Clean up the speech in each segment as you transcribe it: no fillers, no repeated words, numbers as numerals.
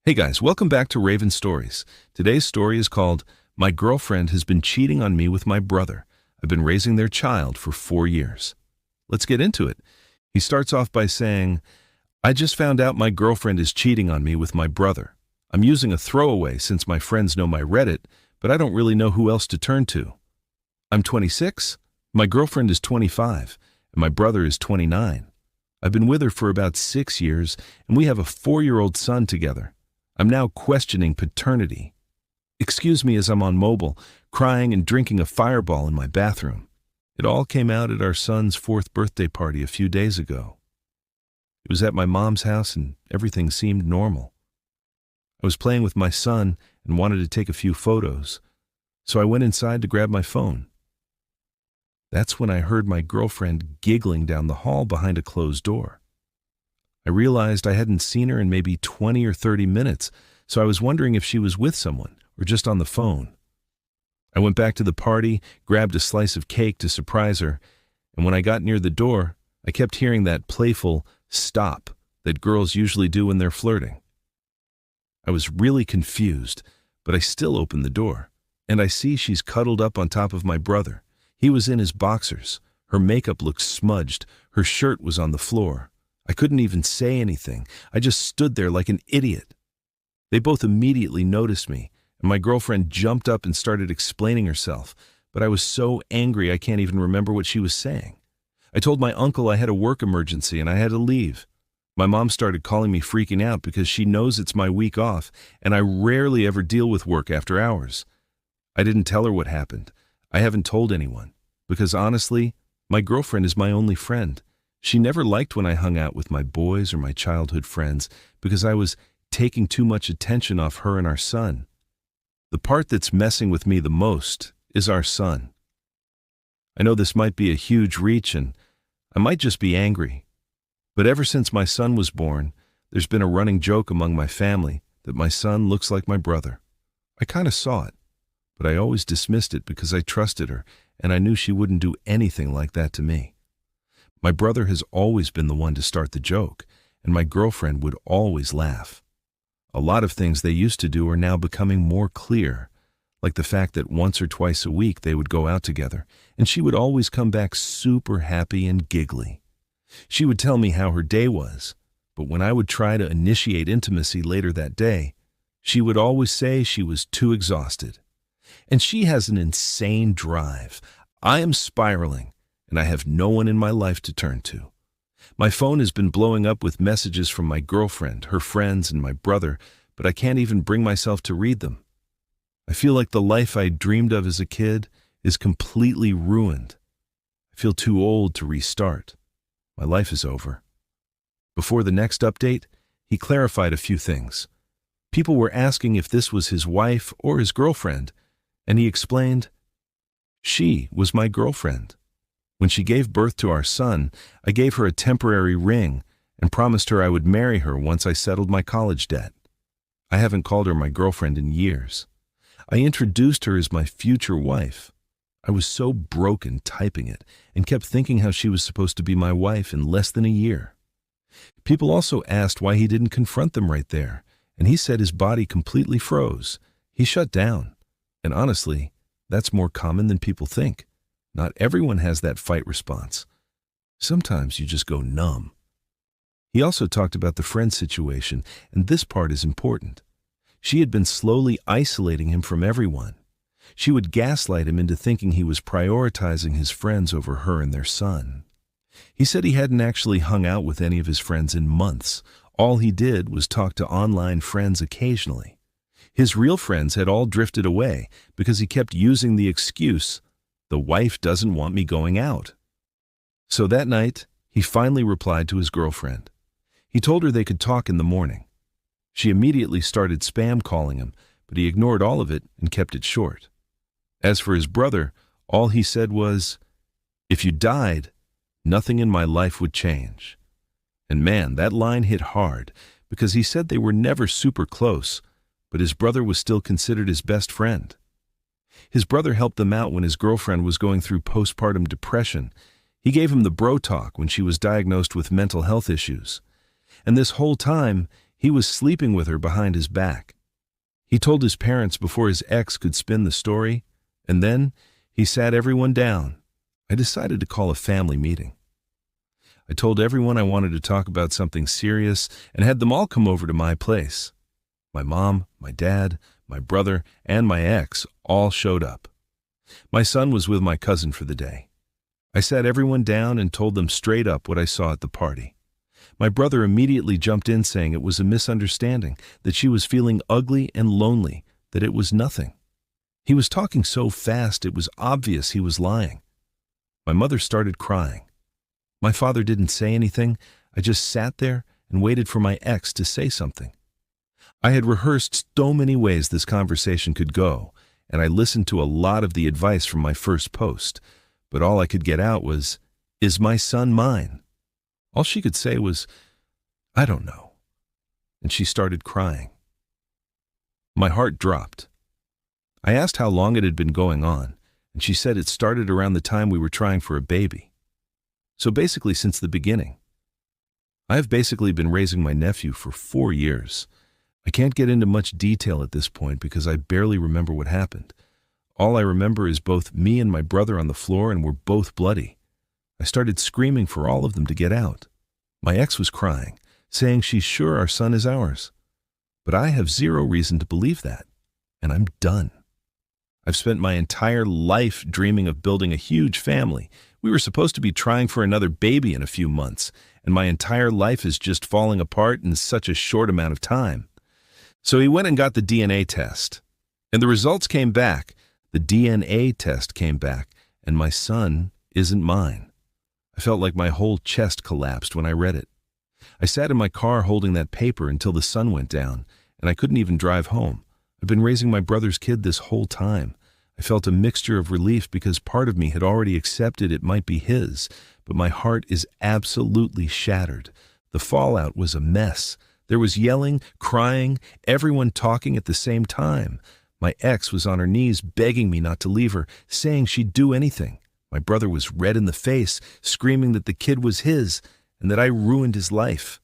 Hey guys, welcome back to Raven Stories. Today's story is called My Girlfriend Has Been Cheating on Me with My Brother. I've been raising their child for 4 years. Let's get into it. He starts off by saying, I just found out my girlfriend is cheating on me with my brother. I'm using a throwaway since my friends know my Reddit, but I don't really know who else to turn to. I'm 26, my girlfriend is 25, and my brother is 29. I've been with her for about 6 years, and we have a 4-year-old son together. I'm now questioning paternity. Excuse me as I'm on mobile, crying and drinking a Fireball in my bathroom. It all came out at our son's 4th birthday party a few days ago. It was at my mom's house and everything seemed normal. I was playing with my son and wanted to take a few photos, so I went inside to grab my phone. That's when I heard my girlfriend giggling down the hall behind a closed door. I realized I hadn't seen her in maybe 20 or 30 minutes, so I was wondering if she was with someone or just on the phone. I went back to the party, grabbed a slice of cake to surprise her, and when I got near the door, I kept hearing that playful stop that girls usually do when they're flirting. I was really confused, but I still opened the door, and I see she's cuddled up on top of my brother. He was in his boxers. Her makeup looked smudged. Her shirt was on the floor. I couldn't even say anything. I just stood there like an idiot. They both immediately noticed me, and my girlfriend jumped up and started explaining herself, but I was so angry I can't even remember what she was saying. I told my uncle I had a work emergency and I had to leave. My mom started calling me freaking out because she knows it's my week off, and I rarely ever deal with work after hours. I didn't tell her what happened. I haven't told anyone, because honestly, my girlfriend is my only friend. She never liked when I hung out with my boys or my childhood friends because I was taking too much attention off her and our son. The part that's messing with me the most is our son. I know this might be a huge reach and I might just be angry, but ever since my son was born, there's been a running joke among my family that my son looks like my brother. I kind of saw it, but I always dismissed it because I trusted her and I knew she wouldn't do anything like that to me. My brother has always been the one to start the joke, and my girlfriend would always laugh. A lot of things they used to do are now becoming more clear, like the fact that once or twice a week they would go out together, and she would always come back super happy and giggly. She would tell me how her day was, but when I would try to initiate intimacy later that day, she would always say she was too exhausted. And she has an insane drive. I am spiraling, and I have no one in my life to turn to. My phone has been blowing up with messages from my girlfriend, her friends, and my brother, but I can't even bring myself to read them. I feel like the life I dreamed of as a kid is completely ruined. I feel too old to restart. My life is over. Before the next update, he clarified a few things. People were asking if this was his wife or his girlfriend, and he explained, she was my girlfriend. When she gave birth to our son, I gave her a temporary ring and promised her I would marry her once I settled my college debt. I haven't called her my girlfriend in years. I introduced her as my future wife. I was so broken typing it and kept thinking how she was supposed to be my wife in less than a year. People also asked why he didn't confront them right there, and he said his body completely froze. He shut down. And honestly, that's more common than people think. Not everyone has that fight response. Sometimes you just go numb. He also talked about the friend situation, and this part is important. She had been slowly isolating him from everyone. She would gaslight him into thinking he was prioritizing his friends over her and their son. He said he hadn't actually hung out with any of his friends in months. All he did was talk to online friends occasionally. His real friends had all drifted away because he kept using the excuse, the wife doesn't want me going out. So that night, he finally replied to his girlfriend. He told her they could talk in the morning. She immediately started spam calling him, but he ignored all of it and kept it short. As for his brother, all he said was, if you died, nothing in my life would change. And man, that line hit hard because he said they were never super close, but his brother was still considered his best friend. His brother helped them out when his girlfriend was going through postpartum depression. He gave him the bro talk when she was diagnosed with mental health issues. And this whole time, He was sleeping with her behind his back. He told his parents before his ex could spin the story, and then he sat everyone down. I decided to call a family meeting. I told everyone I wanted to talk about something serious and had them all come over to my place. My mom, my dad, my brother, and my ex all showed up. My son was with my cousin for the day. I sat everyone down and told them straight up what I saw at the party. My brother immediately jumped in saying it was a misunderstanding, that she was feeling ugly and lonely, that it was nothing. He was talking so fast it was obvious he was lying. My mother started crying. My father didn't say anything. I just sat there and waited for my ex to say something. I had rehearsed so many ways this conversation could go, and I listened to a lot of the advice from my first post, but all I could get out was, "Is my son mine?" All she could say was, "I don't know." And she started crying. My heart dropped. I asked how long it had been going on, and she said it started around the time we were trying for a baby. So basically since the beginning. I have basically been raising my nephew for 4 years. I can't get into much detail at this point because I barely remember what happened. All I remember is both me and my brother on the floor, and we're both bloody. I started screaming for all of them to get out. My ex was crying, saying she's sure our son is ours. But I have zero reason to believe that, and I'm done. I've spent my entire life dreaming of building a huge family. We were supposed to be trying for another baby in a few months, and my entire life is just falling apart in such a short amount of time. So he went and got the DNA test, and the results came back. The DNA test came back, and my son isn't mine. I felt like my whole chest collapsed when I read it. I sat in my car holding that paper until the sun went down, and I couldn't even drive home. I've been raising my brother's kid this whole time. I felt a mixture of relief because part of me had already accepted it might be his, but my heart is absolutely shattered. The fallout was a mess. There was yelling, crying, everyone talking at the same time. My ex was on her knees begging me not to leave her, saying she'd do anything. My brother was red in the face, screaming that the kid was his and that I ruined his life.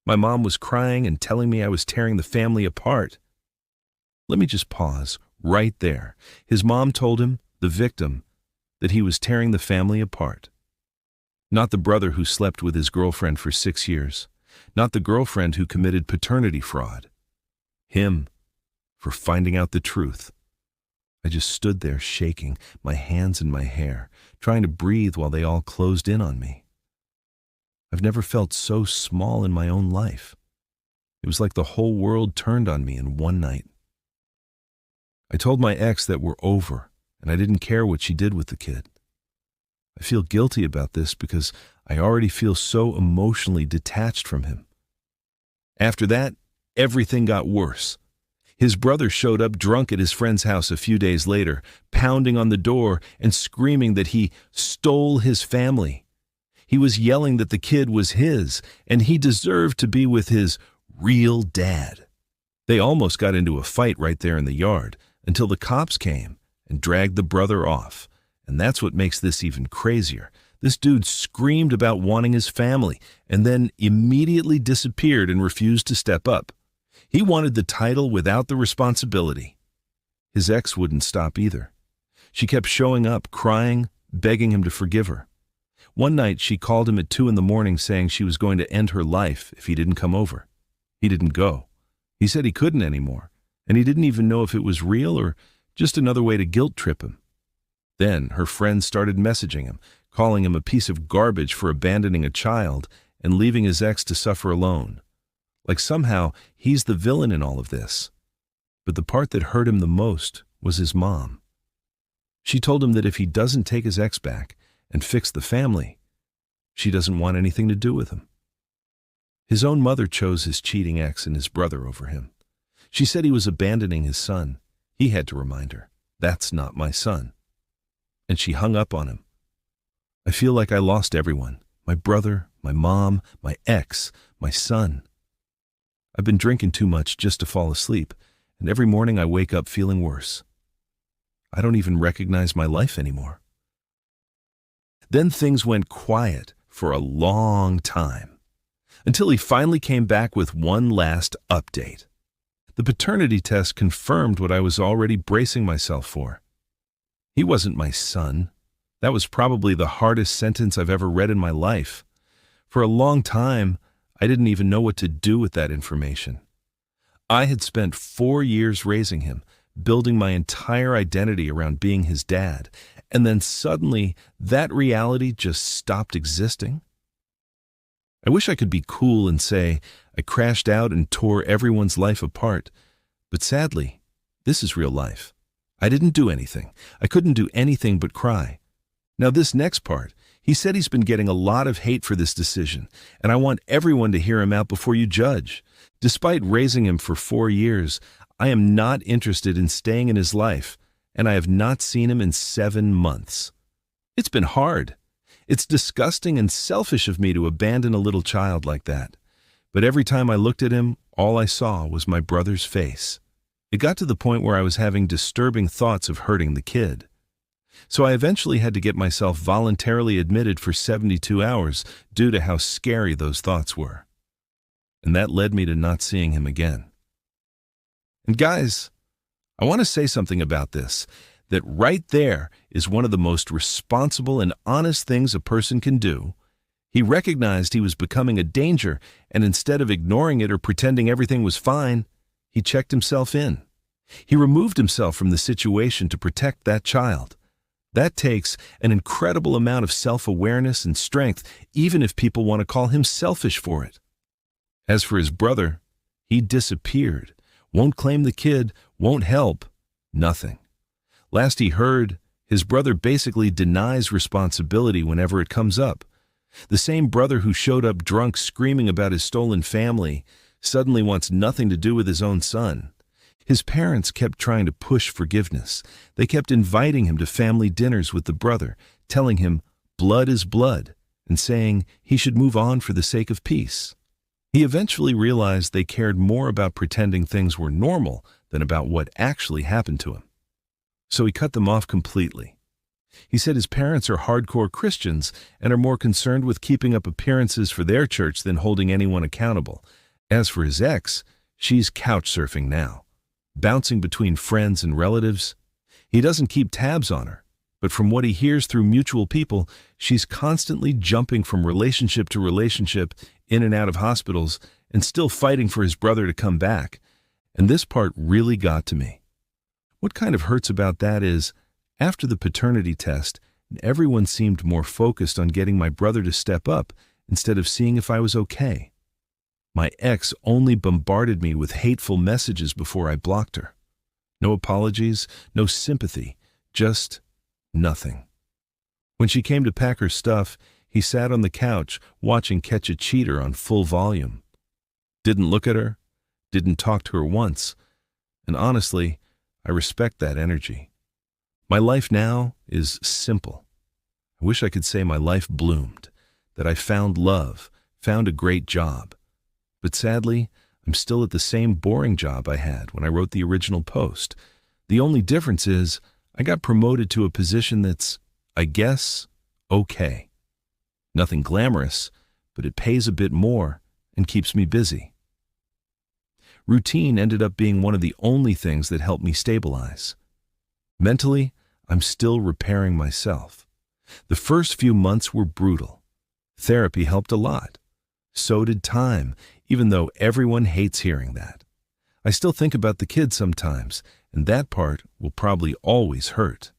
My mom was crying and telling me I was tearing the family apart. Let me just pause right there. His mom told him, the victim, that he was tearing the family apart. Not the brother who slept with his girlfriend for 6 years. Not the girlfriend who committed paternity fraud. Him, for finding out the truth. I just stood there shaking, my hands in my hair, trying to breathe while they all closed in on me. I've never felt so small in my own life. It was like the whole world turned on me in one night. I told my ex that we're over, and I didn't care what she did with the kid. I feel guilty about this because I already feel so emotionally detached from him. After that, everything got worse. His brother showed up drunk at his friend's house a few days later, pounding on the door and screaming that he stole his family. He was yelling that the kid was his, and he deserved to be with his real dad. They almost got into a fight right there in the yard until the cops came and dragged the brother off. And that's what makes this even crazier. This dude screamed about wanting his family and then immediately disappeared and refused to step up. He wanted the title without the responsibility. His ex wouldn't stop either. She kept showing up, crying, begging him to forgive her. One night she called him at 2 a.m. saying she was going to end her life if he didn't come over. He didn't go. He said he couldn't anymore, and he didn't even know if it was real or just another way to guilt trip him. Then her friends started messaging him, calling him a piece of garbage for abandoning a child and leaving his ex to suffer alone. Like somehow he's the villain in all of this. But the part that hurt him the most was his mom. She told him that if he doesn't take his ex back and fix the family, she doesn't want anything to do with him. His own mother chose his cheating ex and his brother over him. She said he was abandoning his son. He had to remind her, "That's not my son." And she hung up on him. I feel like I lost everyone. My brother, my mom, my ex, my son. I've been drinking too much just to fall asleep, and every morning I wake up feeling worse. I don't even recognize my life anymore. Then things went quiet for a long time. until he finally came back with one last update. The paternity test confirmed what I was already bracing myself for. He wasn't my son. That was probably the hardest sentence I've ever read in my life. For a long time, I didn't even know what to do with that information. I had spent 4 years raising him, building my entire identity around being his dad, and then suddenly that reality just stopped existing. I wish I could be cool and say I crashed out and tore everyone's life apart, but sadly, this is real life. I didn't do anything. I couldn't do anything but cry. Now this next part, he said he's been getting a lot of hate for this decision, and I want everyone to hear him out before you judge. Despite raising him for 4 years, I am not interested in staying in his life, and I have not seen him in 7 months. It's been hard. It's disgusting and selfish of me to abandon a little child like that. But every time I looked at him, all I saw was my brother's face. It got to the point where I was having disturbing thoughts of hurting the kid. So I eventually had to get myself voluntarily admitted for 72 hours due to how scary those thoughts were. And that led me to not seeing him again. And guys, I want to say something about this, that right there is one of the most responsible and honest things a person can do. He recognized he was becoming a danger, and instead of ignoring it or pretending everything was fine, he checked himself in. He removed himself from the situation to protect that child. That takes an incredible amount of self-awareness and strength, even if people want to call him selfish for it. As for his brother, he disappeared, won't claim the kid, won't help, nothing. Last he heard, his brother basically denies responsibility whenever it comes up. The same brother who showed up drunk screaming about his stolen family suddenly wants nothing to do with his own son. His parents kept trying to push forgiveness. They kept inviting him to family dinners with the brother, telling him blood is blood, and saying he should move on for the sake of peace. He eventually realized they cared more about pretending things were normal than about what actually happened to him. So he cut them off completely. He said his parents are hardcore Christians and are more concerned with keeping up appearances for their church than holding anyone accountable. As for his ex, she's couch surfing now, bouncing between friends and relatives. He doesn't keep tabs on her, but from what he hears through mutual people, she's constantly jumping from relationship to relationship, in and out of hospitals, and still fighting for his brother to come back. And this part really got to me. What kind of hurts about that is, after the paternity test, everyone seemed more focused on getting my brother to step up instead of seeing if I was okay. My ex only bombarded me with hateful messages before I blocked her. No apologies, no sympathy, just nothing. When she came to pack her stuff, he sat on the couch watching Catch a Cheater on full volume. Didn't look at her, didn't talk to her once, and honestly, I respect that energy. My life now is simple. I wish I could say my life bloomed, that I found love, found a great job. But sadly, I'm still at the same boring job I had when I wrote the original post. The only difference is I got promoted to a position that's, I guess, okay. Nothing glamorous, but it pays a bit more and keeps me busy. Routine ended up being one of the only things that helped me stabilize. Mentally, I'm still repairing myself. The first few months were brutal. Therapy helped a lot. So did time, even though everyone hates hearing that. I still think about the kids sometimes, and that part will probably always hurt.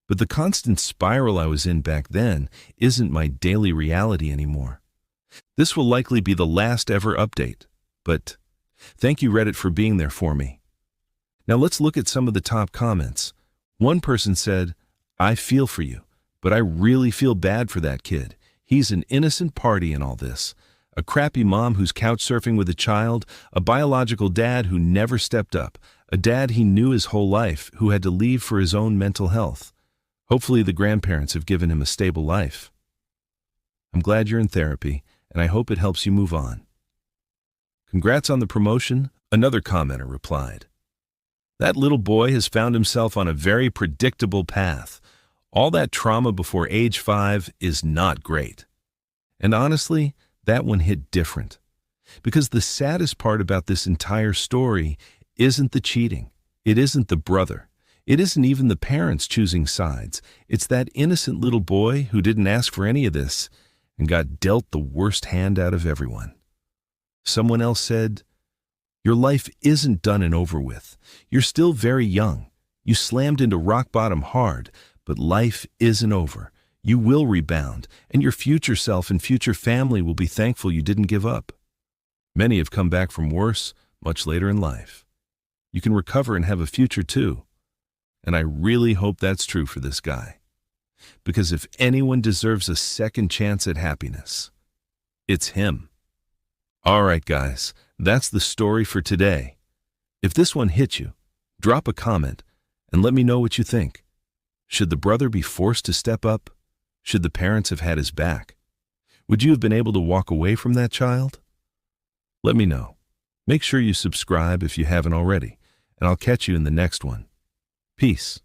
But the constant spiral I was in back then isn't my daily reality anymore. This will likely be the last ever update, but thank you, Reddit, for being there for me. Now let's look at some of the top comments. One person said, "I feel for you, but I really feel bad for that kid. He's an innocent party in all this. A crappy mom who's couch surfing with a child, a biological dad who never stepped up, a dad he knew his whole life who had to leave for his own mental health. Hopefully the grandparents have given him a stable life. I'm glad you're in therapy, and I hope it helps you move on." "Congrats on the promotion," another commenter replied. "That little boy has found himself on a very predictable path. All that trauma before age 5 is not great. And honestly, That one hit different. Because the saddest part about this entire story isn't the cheating. It isn't the brother. It isn't even the parents choosing sides. It's that innocent little boy who didn't ask for any of this and got dealt the worst hand out of everyone. Someone else said, "Your life isn't done and over with. You're still very young. You slammed into rock bottom hard, but life isn't over. You will rebound, and your future self and future family will be thankful you didn't give up." Many have come back from worse much later in life. You can recover and have a future too. And I really hope that's true for this guy. Because if anyone deserves a second chance at happiness, it's him. All right, guys, that's the story for today. If this one hit you, drop a comment and let me know what you think. Should the brother be forced to step up? Should the parents have had his back? Would you have been able to walk away from that child? Let me know. Make sure you subscribe if you haven't already, and I'll catch you in the next one. Peace.